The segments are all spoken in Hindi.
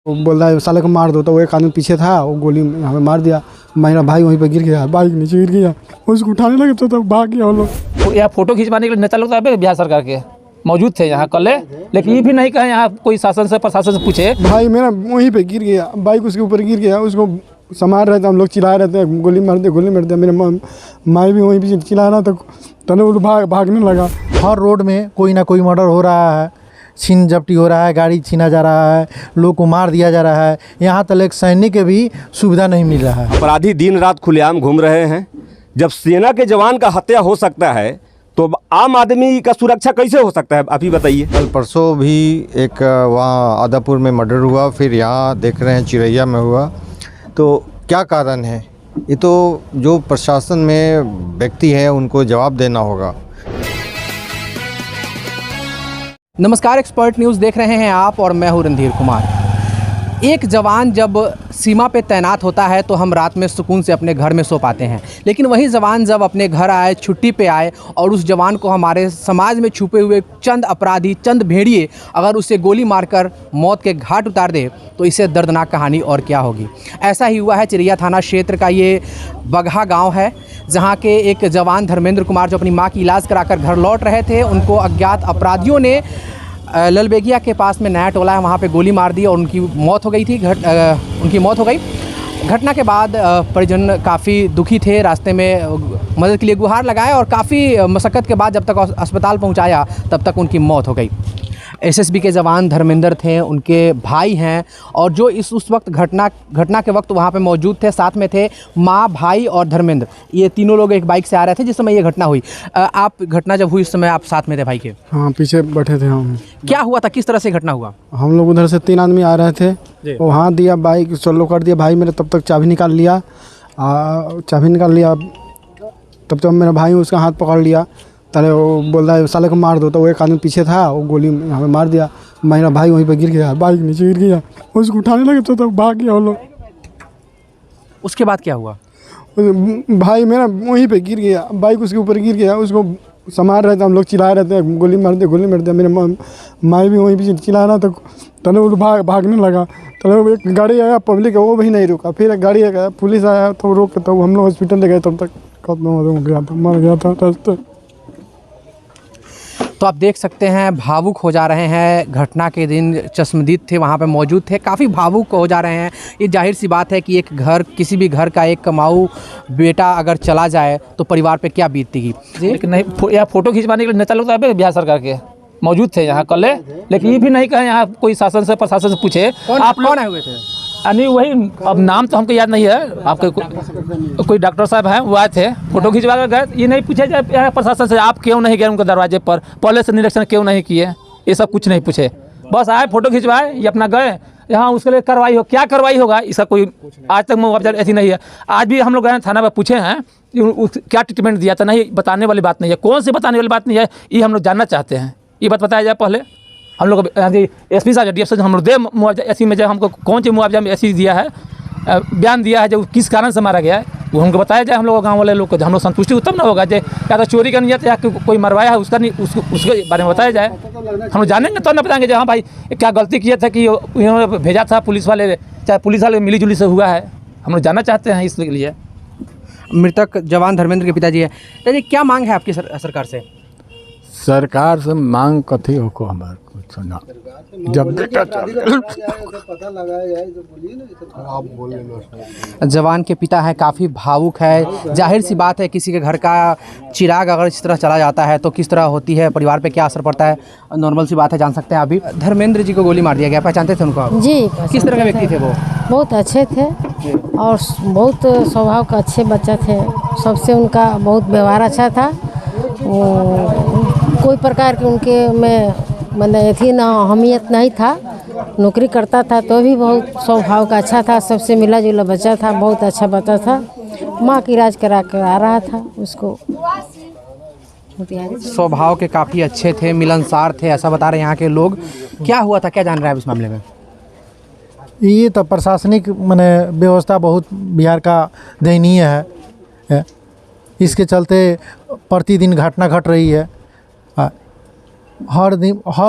वो बोल रहा है साले को मार दो, तो वो एक आदमी पीछे था, वो गोली हमें मार दिया। मेरा भाई वहीं पे गिर गया, बाइक नीचे गिर गया, उसको उठाने लगे तो भाग गया वो लोग। यहाँ फोटो खिंचवाने के लिए नेता लोग तो बिहार सरकार के मौजूद थे यहाँ कल, लेकिन ये भी नहीं कहे यहाँ कोई शासन से प्रशासन से पूछे। भाई मेरा वहीं पे गिर गया, बाइक उसके ऊपर गिर गया, उसको संभाल रहे थे हम लोग, चिल्ला रहे थे गोली मार दे गोली मार दे। मेरे माई भी वहीं पे चिल्ला रहा था, तने वो भागने लगा। हर रोड में कोई ना कोई मर्डर हो रहा है, छीन झपटी हो रहा है, गाड़ी छीना जा रहा है, लोग को मार दिया जा रहा है। यहाँ तक एक सैनिक के भी सुविधा नहीं मिल रहा है। अपराधी दिन रात खुलेआम घूम रहे हैं। जब सेना के जवान का हत्या हो सकता है तो आम आदमी का सुरक्षा कैसे हो सकता है, आप ही बताइए। कल परसों भी एक वहाँ आदापुर में मर्डर हुआ, फिर यहाँ देख रहे हैं चिरैया में हुआ। तो क्या कारण है? ये तो जो प्रशासन में व्यक्ति है उनको जवाब देना होगा। नमस्कार, एक्सपर्ट न्यूज़ देख रहे हैं आप और मैं हूं रणधीर कुमार। एक जवान जब सीमा पे तैनात होता है तो हम रात में सुकून से अपने घर में सो पाते हैं, लेकिन वही जवान जब अपने घर आए, छुट्टी पे आए और उस जवान को हमारे समाज में छुपे हुए चंद अपराधी, चंद भेड़िए अगर उसे गोली मारकर मौत के घाट उतार दे तो इससे दर्दनाक कहानी और क्या होगी। ऐसा ही हुआ है। चिरैया थाना क्षेत्र का ये बगहा गाँव है, जहाँ के एक जवान धर्मेंद्र कुमार जो अपनी माँ की इलाज कराकर घर लौट रहे थे, उनको अज्ञात अपराधियों ने ललबेगिया के पास में नया टोला है वहाँ पे गोली मार दी और उनकी मौत हो गई थी। उनकी मौत हो गई। घटना के बाद परिजन काफ़ी दुखी थे, रास्ते में मदद के लिए गुहार लगाए और काफ़ी मशक्क़त के बाद जब तक अस्पताल पहुँचाया तब तक उनकी मौत हो गई। एसएसबी के जवान धर्मेंद्र थे, उनके भाई हैं और जो उस वक्त घटना के वक्त वहाँ पे मौजूद थे, साथ में थे माँ, भाई और धर्मेंद्र। ये तीनों लोग एक बाइक से आ रहे थे जिस समय ये घटना हुई। आप घटना जब हुई उस समय आप साथ में थे भाई के? हाँ, पीछे बैठे थे हम। क्या हुआ था, किस तरह से घटना हुआ? हम लोग उधर से 3 आदमी आ रहे थे, वो हाथ दिया, बाइक चलो कर दिया। भाई मेरे तब तक चाबी निकाल लिया, तब तक मेरा भाई उसका हाथ पकड़ लिया। ताले वो बोल रहा है साले को मार दो, तो वो एक आदमी पीछे था, वो गोली हमें मार दिया। मेरा भाई वहीं पे गिर गया, बाइक नीचे गिर गया, उसको उठाने लगे तो भाग गया वो लोग। उसके बाद क्या हुआ? भाई मेरा वहीं पे गिर गया, बाइक उसके ऊपर गिर गया, उसको संभाल रहे थे हम लोग, चिल्ला रहे थे गोली मार दे गोली मार दे। मेरे माई भी वहीं पे चिल्ला रहा था, तने वो भागने लगा। तो एक गाड़ी आया पब्लिक है, वो भी नहीं रुका। फिर एक गाड़ी आया, पुलिस आया तो रोक के तो हम लोग हॉस्पिटल ले गए, तब तक खत्म हो गया था, मर गया था रास्ते। तो आप देख सकते हैं भावुक हो जा रहे हैं। घटना के दिन चश्मदीद थे, वहाँ पे मौजूद थे, काफ़ी भावुक हो जा रहे हैं। ये जाहिर सी बात है कि एक घर, किसी भी घर का एक कमाऊ बेटा अगर चला जाए तो परिवार पे क्या बीतती। लेकिन नहीं, यहाँ फोटो खिंचवाने के लिए नेता लोग तो बिहार सरकार के मौजूद थे यहाँ कल, लेकिन ये भी नहीं कहे यहाँ कोई शासन से प्रशासन से पूछे। आप कौन आए हुए थे? नहीं, वही अब नाम तो हमको याद नहीं है। आपके कोई डॉक्टर साहब हैं, वो आए थे, फोटो खिंचवा कर गए। ये नहीं पूछे जाए प्रशासन से आप क्यों नहीं गए उनके दरवाजे पर, पहले से निरीक्षण क्यों नहीं किए, ये सब कुछ नहीं पूछे। बस आए, फोटो खिंचवाए, ये अपना गए। यहाँ उसके लिए कार्रवाई हो, क्या कार्रवाई होगा इसका कोई आज तक मुआवजा ऐसी नहीं है। आज भी हम लोग गए थाना पर, पूछे हैं क्या ट्रीटमेंट दिया था, नहीं बताने वाली बात नहीं है। कौन सी बताने वाली बात नहीं है, ये हम लोग जानना चाहते हैं। ये बात बताया जाए पहले। हम लोग एसपी साहब डीएफ से हम लोग दे मुआवजा ऐसी में, जब हमको कौन सी मुआवजा में ऐसी दिया है, बयान दिया है जो किस कारण से मारा गया है, वो हमको बताया जाए। हम लोग गाँव वाले लोग को हम लोग संतुष्टि उत्तम ना होगा, जो या तो चोरी का नियत या कोई मरवाया है उसका नहीं, उसके बारे में बताया जाए। हम लोग जानेंगे तो ना बताएंगे जो हाँ भाई क्या गलती किया था कि उन्होंने भेजा था पुलिस वाले, चाहे पुलिस वाले मिली जुली से हुआ है। हम लोग जानना चाहते हैं इसके लिए। मृतक जवान धर्मेंद्र के पिताजी है। तो क्या मांग है आपकी सरकार से? सरकार से मांग कथी हो को हमारे कुछ सुना, जब बेटा जवान के पिता है, काफ़ी भावुक है। जाहिर सी बात है, किसी के घर का चिराग अगर इस तरह चला जाता है तो किस तरह होती है, परिवार पे क्या असर पड़ता है, नॉर्मल सी बात है, जान सकते हैं। अभी धर्मेंद्र जी को गोली मार दिया गया, पहचानते थे उनको आप? जी। किस तरह के व्यक्ति थे वो? बहुत अच्छे थे और बहुत स्वभाव का अच्छे बच्चा थे। सबसे उनका बहुत व्यवहार अच्छा था। कोई प्रकार के उनके में मतलब थी ना अहमियत नहीं था। नौकरी करता था तो भी बहुत स्वभाव का अच्छा था, सबसे मिला जुला बच्चा था, बहुत अच्छा बच्चा था। माँ की इलाज करा कर आ रहा था उसको। स्वभाव के काफ़ी अच्छे थे, मिलनसार थे, ऐसा बता रहे हैं यहाँ के लोग। क्या हुआ था, क्या जान रहे हैं इस मामले में? ये तो प्रशासनिक माने व्यवस्था बहुत बिहार का दयनीय है। इसके चलते प्रतिदिन घटना घट रही है। हर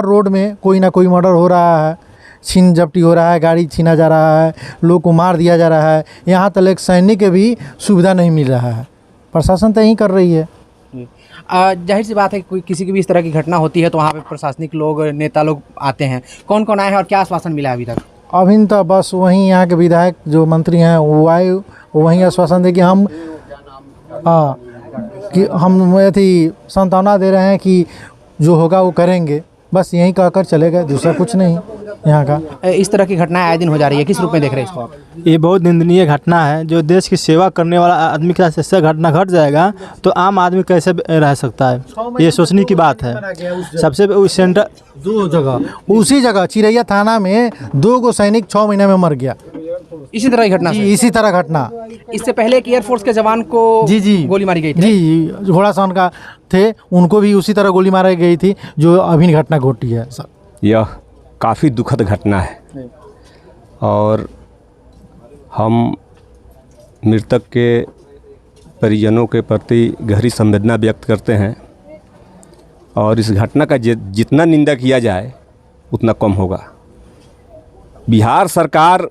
रोड में कोई ना कोई मर्डर हो रहा है, छीन झपटी हो रहा है, गाड़ी छीना जा रहा है, लोग को मार दिया जा रहा है। यहाँ तक एक सैनिक के भी सुविधा नहीं मिल रहा है। प्रशासन तो यही कर रही है। जाहिर सी बात है, कोई किसी की भी इस तरह की घटना होती है तो वहाँ पे प्रशासनिक लोग, नेता लोग आते हैं। कौन कौन आए हैं और क्या आश्वासन मिला है अभी तक? अभी तो बस वहीं यहाँ के विधायक जो मंत्री हैं वो आए, वो वहीं आश्वासन दे कि हम यदि सांत्वना दे रहे हैं कि जो होगा वो करेंगे, बस यहीं कहकर चले गए, दूसरा कुछ नहीं यहाँ का। इस तरह की घटनाएं आए दिन हो जा रही है, किस रूप में देख रहे हैं इसको आप? ये बहुत निंदनीय घटना है। जो देश की सेवा करने वाला आदमी के साथ ऐसा घटना घट जाएगा तो आम आदमी कैसे रह सकता है, ये सोचने की बात है। सबसे सेंटर 2 जगह, उसी जगह चिरैया थाना में 2 गो सैनिक 6 महीने में मर गया, इसी तरह की घटना से? इसी तरह घटना। इससे पहले एक एयरफोर्स के जवान को जी गोली मारी गई थी। जी, घोड़ासौन का थे, उनको भी उसी तरह गोली मारी गई थी जो अभी घटना घटी है। यह काफ़ी दुखद घटना है और हम मृतक के परिजनों के प्रति गहरी संवेदना व्यक्त करते हैं और इस घटना का जितना निंदा किया जाए उतना कम होगा। बिहार सरकार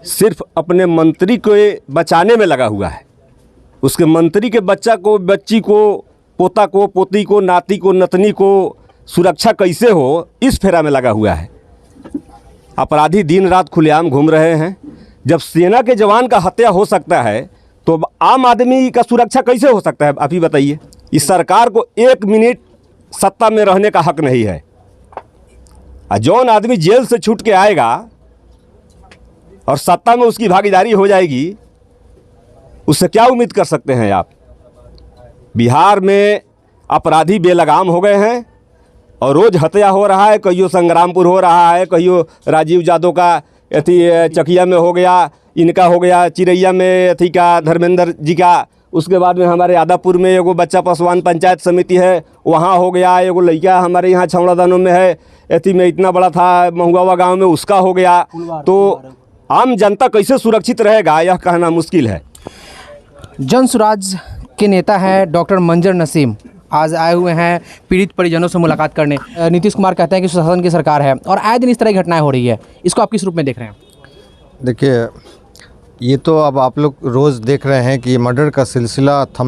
सिर्फ अपने मंत्री को बचाने में लगा हुआ है। उसके मंत्री के बच्चा को, बच्ची को, पोता को, पोती को, नाती को, नतनी को सुरक्षा कैसे हो, इस फेरा में लगा हुआ है। अपराधी दिन रात खुलेआम घूम रहे हैं। जब सेना के जवान का हत्या हो सकता है तो आम आदमी का सुरक्षा कैसे हो सकता है, आप ही बताइए। इस सरकार को 1 मिनट सत्ता में रहने का हक नहीं है। जौन आदमी जेल से छूट के आएगा और सत्ता में उसकी भागीदारी हो जाएगी, उससे क्या उम्मीद कर सकते हैं आप? बिहार में अपराधी बेलगाम हो गए हैं और रोज़ हत्या हो रहा है। कहियो संग्रामपुर हो रहा है, कहियो राजीव यादव का अथी चकिया में हो गया, इनका हो गया चिरैया में अथी का धर्मेंद्र जी का। उसके बाद में हमारे आदापुर में एगो बच्चा पासवान पंचायत समिति है, वहाँ हो गया। एगो लड़का हमारे यहाँ छौड़ादानों में है, अथी में इतना बड़ा था महुआवा गांव में, उसका हो गया। तो आम जनता कैसे सुरक्षित रहेगा, यह कहना मुश्किल है। जन सुराज के नेता हैं डॉक्टर मंजर नसीम आज आए हुए हैं पीड़ित परिजनों से मुलाकात करने। नीतीश कुमार कहते हैं कि सुशासन की सरकार है और आए दिन इस तरह की घटनाएं हो रही है, इसको आप किस रूप में देख रहे हैं? देखिए, ये तो अब आप लोग रोज़ देख रहे हैं कि मर्डर का सिलसिला थम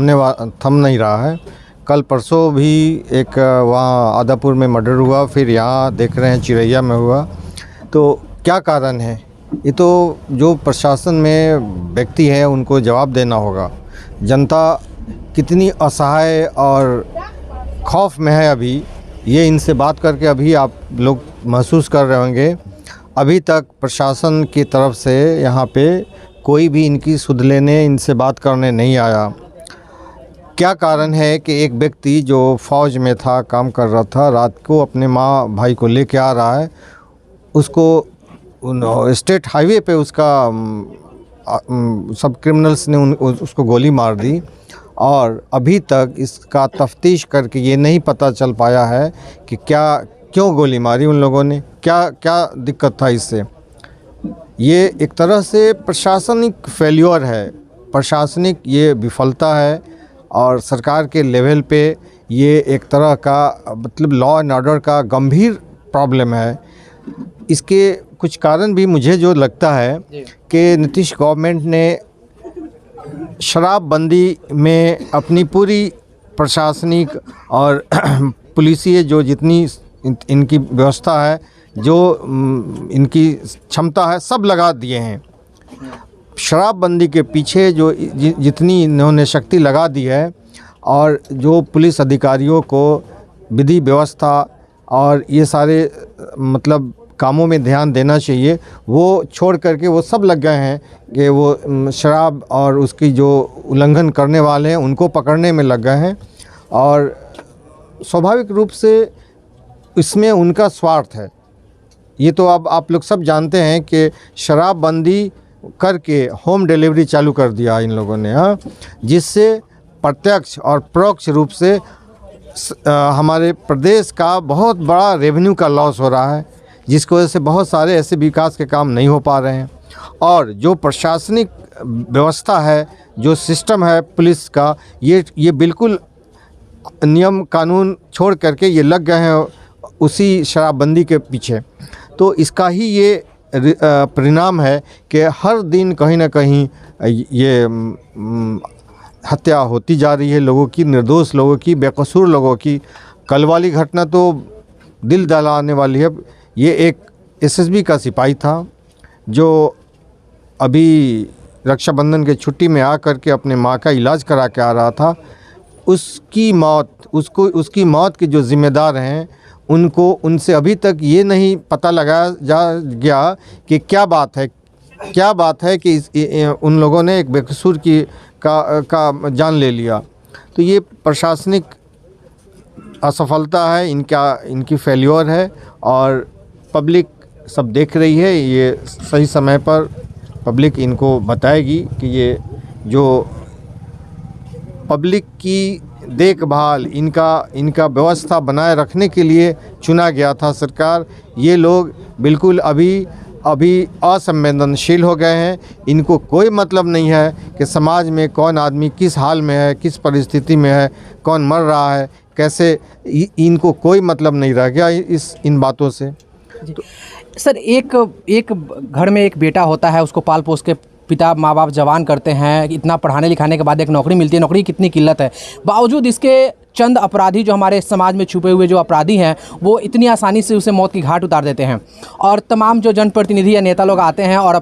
नहीं रहा है। कल परसों भी एक वहाँ आदापुर में मर्डर हुआ, फिर यहाँ देख रहे हैं चिरैया में हुआ। तो क्या कारण है? ये तो जो प्रशासन में व्यक्ति हैं उनको जवाब देना होगा। जनता कितनी असहाय और खौफ में है अभी, ये इनसे बात करके अभी आप लोग महसूस कर रहे होंगे। अभी तक प्रशासन की तरफ से यहाँ पे कोई भी इनकी सुध लेने, इनसे बात करने नहीं आया। क्या कारण है कि एक व्यक्ति जो फ़ौज में था, काम कर रहा था, रात को अपने माँ भाई को लेके आ रहा है, उसको स्टेट हाईवे पे उसका सब क्रिमिनल्स ने उसको गोली मार दी और अभी तक इसका तफ्तीश करके ये नहीं पता चल पाया है कि क्यों गोली मारी उन लोगों ने, क्या दिक्कत था इससे। ये एक तरह से प्रशासनिक फेल्योर है, प्रशासनिक ये विफलता है और सरकार के लेवल पे ये एक तरह का मतलब लॉ एंड ऑर्डर का गंभीर प्रॉब्लम है। इसके कुछ कारण भी मुझे जो लगता है कि नीतीश गवर्नमेंट ने शराबबंदी में अपनी पूरी प्रशासनिक और पुलिसिय जो जितनी इनकी व्यवस्था है, जो इनकी क्षमता है, सब लगा दिए हैं। शराबबंदी के पीछे जो जितनी इन्होंने शक्ति लगा दी है और जो पुलिस अधिकारियों को विधि व्यवस्था और ये सारे मतलब कामों में ध्यान देना चाहिए, वो छोड़ करके वो सब लग गए हैं कि वो शराब और उसकी जो उल्लंघन करने वाले हैं उनको पकड़ने में लग गए हैं। और स्वाभाविक रूप से इसमें उनका स्वार्थ है। ये तो अब आप लोग सब जानते हैं कि शराबबंदी करके होम डिलीवरी चालू कर दिया इन लोगों ने, हाँ, जिससे प्रत्यक्ष और परोक्ष रूप से हमारे प्रदेश का बहुत बड़ा रेवेन्यू का लॉस हो रहा है, जिसकी वजह से बहुत सारे ऐसे विकास के काम नहीं हो पा रहे हैं। और जो प्रशासनिक व्यवस्था है, जो सिस्टम है पुलिस का, ये बिल्कुल नियम कानून छोड़ करके ये लग गए हैं उसी शराबबंदी के पीछे। तो इसका ही ये परिणाम है कि हर दिन कहीं ना कहीं ये हत्या होती जा रही है लोगों की, निर्दोष लोगों की, बेकसूर लोगों की। कल वाली घटना तो दिल दहलाने वाली है। ये एक एसएसबी का सिपाही था जो अभी रक्षाबंधन के छुट्टी में आकर के अपने माँ का इलाज करा के आ रहा था। उसकी मौत के जो ज़िम्मेदार हैं उनसे अभी तक ये नहीं पता लगाया जा गया कि क्या बात है कि उन लोगों ने एक बेकसूर का जान ले लिया। तो ये प्रशासनिक असफलता है, इनकी फेल्योर है और पब्लिक सब देख रही है। ये सही समय पर पब्लिक इनको बताएगी कि ये जो पब्लिक की देखभाल, इनका व्यवस्था बनाए रखने के लिए चुना गया था सरकार, ये लोग बिल्कुल अभी असंवेदनशील हो गए हैं। इनको कोई मतलब नहीं है कि समाज में कौन आदमी किस हाल में है, किस परिस्थिति में है, कौन मर रहा है, कैसे, इनको कोई मतलब नहीं रह गया इन बातों से। सर, एक घर में एक बेटा होता है, उसको पाल पोस के पिता माँ बाप जवान करते हैं, इतना पढ़ाने लिखाने के बाद एक नौकरी मिलती है। नौकरी की कितनी किल्लत है, बावजूद इसके चंद अपराधी जो हमारे समाज में छुपे हुए जो अपराधी हैं वो इतनी आसानी से उसे मौत की घाट उतार देते हैं। और तमाम जो जनप्रतिनिधि या नेता लोग आते हैं और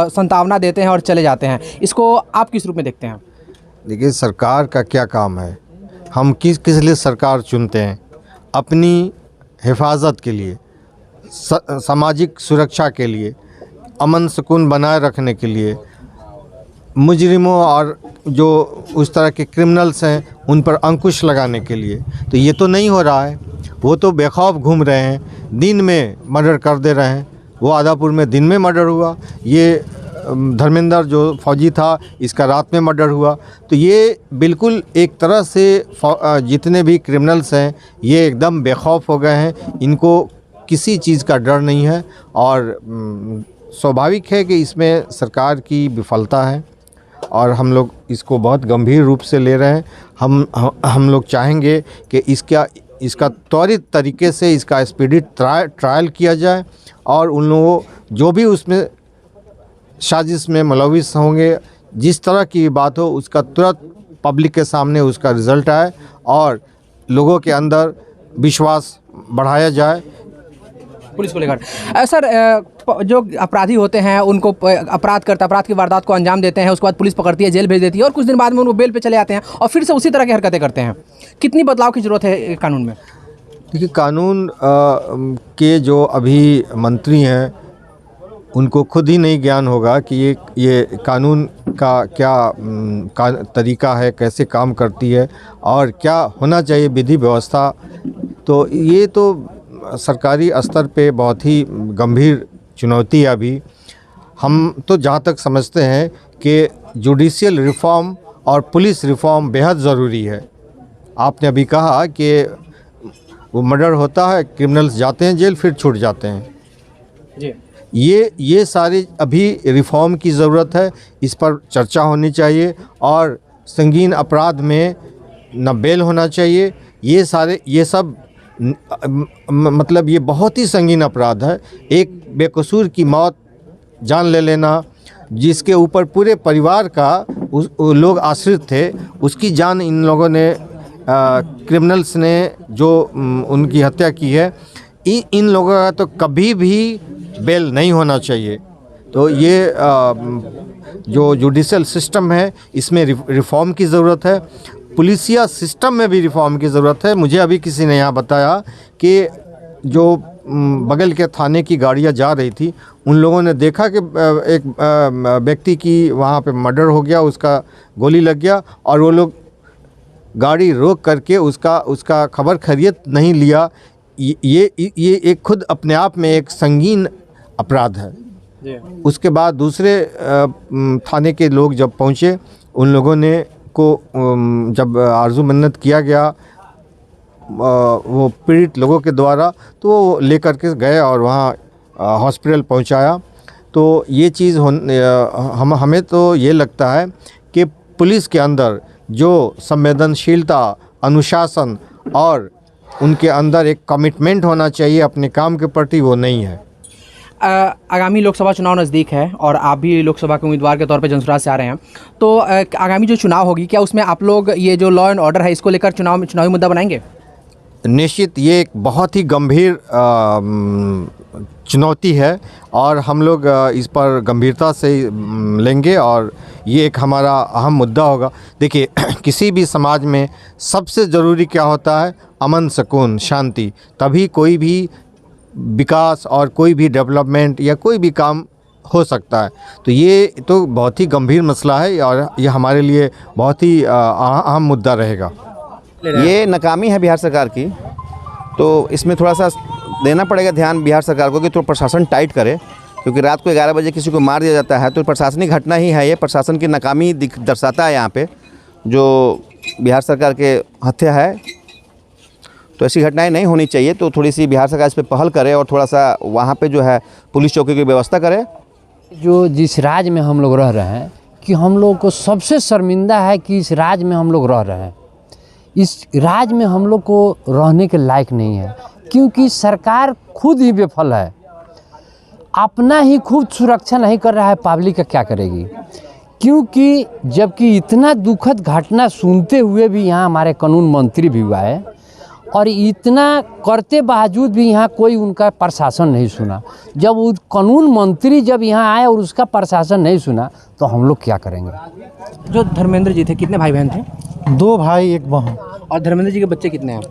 संतावना देते हैं और चले जाते हैं। इसको आप किस रूप में देखते हैं? देखिए, सरकार का क्या काम है, हम किस लिए सरकार चुनते हैं? अपनी हिफाजत के लिए, सामाजिक सुरक्षा के लिए, अमन सुकून बनाए रखने के लिए, मुजरिमों और जो उस तरह के क्रिमिनल्स हैं उन पर अंकुश लगाने के लिए। तो ये तो नहीं हो रहा है। वो तो बेखौफ घूम रहे हैं, दिन में मर्डर कर दे रहे हैं। वो आदापुर में दिन में मर्डर हुआ, ये धर्मेंद्र जो फौजी था इसका रात में मर्डर हुआ। तो ये बिल्कुल एक तरह से जितने भी क्रिमिनल्स हैं ये एकदम बेखौफ हो गए हैं, इनको किसी चीज़ का डर नहीं है। और स्वाभाविक है कि इसमें सरकार की विफलता है और हम लोग इसको बहुत गंभीर रूप से ले रहे हैं। हम लोग चाहेंगे कि इसका त्वरित तरीके से इसका स्पीडी ट्रायल किया जाए और उन लोगों जो भी उसमें साजिश में मुलविस होंगे, जिस तरह की बात हो, उसका तुरंत पब्लिक के सामने उसका रिज़ल्ट आए और लोगों के अंदर विश्वास बढ़ाया जाए पुलिस को लेकर। सर, जो अपराधी होते हैं उनको अपराध की वारदात को अंजाम देते हैं, उसके बाद पुलिस पकड़ती है, जेल भेज देती है और कुछ दिन बाद में उनको बेल पे चले जाते हैं और फिर से उसी तरह की हरकतें करते हैं। कितनी बदलाव की ज़रूरत है कानून में? देखिए, कानून के जो अभी मंत्री हैं उनको खुद ही नहीं ज्ञान होगा कि ये कानून का क्या तरीका है, कैसे काम करती है और क्या होना चाहिए विधि व्यवस्था। तो ये तो सरकारी स्तर पे बहुत ही गंभीर चुनौती है। अभी हम तो जहाँ तक समझते हैं कि जुडिशियल रिफॉर्म और पुलिस रिफॉर्म बेहद ज़रूरी है। आपने अभी कहा कि वो मर्डर होता है, क्रिमिनल्स जाते हैं जेल, फिर छूट जाते हैं जी। ये सारे अभी रिफॉर्म की ज़रूरत है, इस पर चर्चा होनी चाहिए और संगीन अपराध में न बेल होना चाहिए। ये सब मतलब ये बहुत ही संगीन अपराध है। एक बेकसूर की मौत, जान ले लेना, जिसके ऊपर पूरे परिवार का लोग आश्रित थे, उसकी जान इन लोगों ने क्रिमिनल्स ने जो उनकी हत्या की है, इन लोगों का तो कभी भी बेल नहीं होना चाहिए। तो ये जो जुडिशियल सिस्टम है इसमें रिफॉर्म की ज़रूरत है। पुलिसिया सिस्टम में भी रिफॉर्म की ज़रूरत है। मुझे अभी किसी ने यहाँ बताया कि जो बगल के थाने की गाड़ियाँ जा रही थी, उन लोगों ने देखा कि एक व्यक्ति की वहाँ पे मर्डर हो गया, उसका गोली लग गया और वो लोग गाड़ी रोक करके उसका खबर खैरियत नहीं लिया। ये एक खुद अपने आप में एक संगीन अपराध है। उसके बाद दूसरे थाने के लोग जब पहुँचे, उन लोगों ने जब आरजू मन्नत किया गया वो पीड़ित लोगों के द्वारा, तो वो लेकर के गए और वहाँ हॉस्पिटल पहुँचाया। तो ये चीज़ हमें तो ये लगता है कि पुलिस के अंदर जो संवेदनशीलता, अनुशासन और उनके अंदर एक कमिटमेंट होना चाहिए अपने काम के प्रति, वो नहीं है। आगामी लोकसभा चुनाव नज़दीक है और आप भी लोकसभा के उम्मीदवार के तौर पे जनसुराज से आ रहे हैं, तो आगामी जो चुनाव होगी, क्या उसमें आप लोग ये जो लॉ एंड ऑर्डर है इसको लेकर चुनावी मुद्दा बनाएंगे? निश्चित ये एक बहुत ही गंभीर चुनौती है और हम लोग इस पर गंभीरता से लेंगे और ये एक हमारा अहम मुद्दा होगा। देखिए किसी भी समाज में सबसे ज़रूरी क्या होता है? अमन, सुकून, शांति, तभी कोई भी विकास और कोई भी डेवलपमेंट या कोई भी काम हो सकता है। तो ये तो बहुत ही गंभीर मसला है और ये हमारे लिए बहुत ही अहम मुद्दा रहेगा। ये नाकामी है बिहार सरकार की, तो इसमें थोड़ा सा देना पड़ेगा ध्यान बिहार सरकार को कि तो प्रशासन टाइट करे, क्योंकि रात को 11 बजे किसी को मार दिया जाता है तो प्रशासनिक घटना ही है ये, प्रशासन की नाकामी दर्शाता है यहाँ पे जो बिहार सरकार के हत्या है। तो ऐसी घटनाएं नहीं होनी चाहिए, तो थोड़ी सी बिहार सरकार इस पर पहल करे और थोड़ा सा वहाँ पे जो है पुलिस चौकी की व्यवस्था करे। जो जिस राज्य में हम लोग रह रहे हैं कि हम लोग को सबसे शर्मिंदा है कि इस राज्य में हम लोग रह रहे हैं, इस राज्य में हम लोग को रहने के लायक नहीं है, क्योंकि सरकार खुद ही विफल है, अपना ही खुद सुरक्षा नहीं कर रहा है, पब्लिक का क्या करेगी? क्योंकि जबकि इतना दुखद घटना सुनते हुए भी यहाँ हमारे कानून मंत्री भी हुआ है और इतना करते बावजूद भी यहाँ कोई उनका प्रशासन नहीं सुना। जब वो कानून मंत्री जब यहाँ आए और उसका प्रशासन नहीं सुना तो हम लोग क्या करेंगे? जो धर्मेंद्र जी थे, कितने भाई बहन थे? 2 भाई 1 बहन। और धर्मेंद्र जी के बच्चे कितने हैं?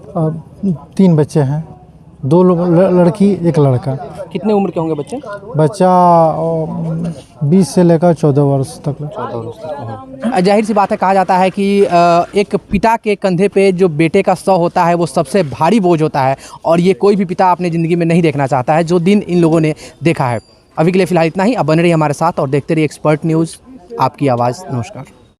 3 बच्चे हैं, 2 लड़की 1 लड़का। कितने उम्र के होंगे बच्चे? बच्चा 20 से लेकर 14 वर्ष तक। 14 वर्ष तक। जाहिर सी बात है, कहा जाता है कि एक पिता के कंधे पे जो बेटे का सौ होता है वो सबसे भारी बोझ होता है और ये कोई भी पिता अपनी ज़िंदगी में नहीं देखना चाहता है, जो दिन इन लोगों ने देखा है। अभी के लिए फ़िलहाल इतना ही। अब बने रहिए हमारे साथ और देखते रहिए एक्सपर्ट न्यूज़, आपकी आवाज़। नमस्कार।